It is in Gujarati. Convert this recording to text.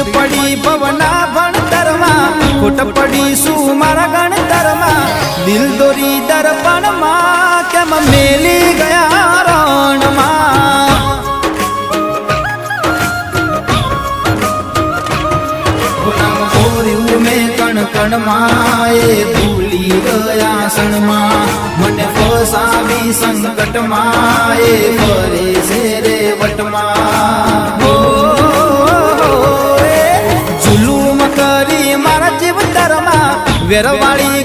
ભીડ પડી ભવના ભણતરમાં ખોટ પડી શું મારા ગણતરમાં દિલ દોરી દર્પણમાં કેમ મેલી ગયા રણમાં મેં કણ કણમાં એ ભૂલી ગયા ક્ષણમાં મને ફસાવી સંકટમાં એ ફરે છે રે વટમાં જુલુમ કરી મારા જીવતરમાં વેરવાળી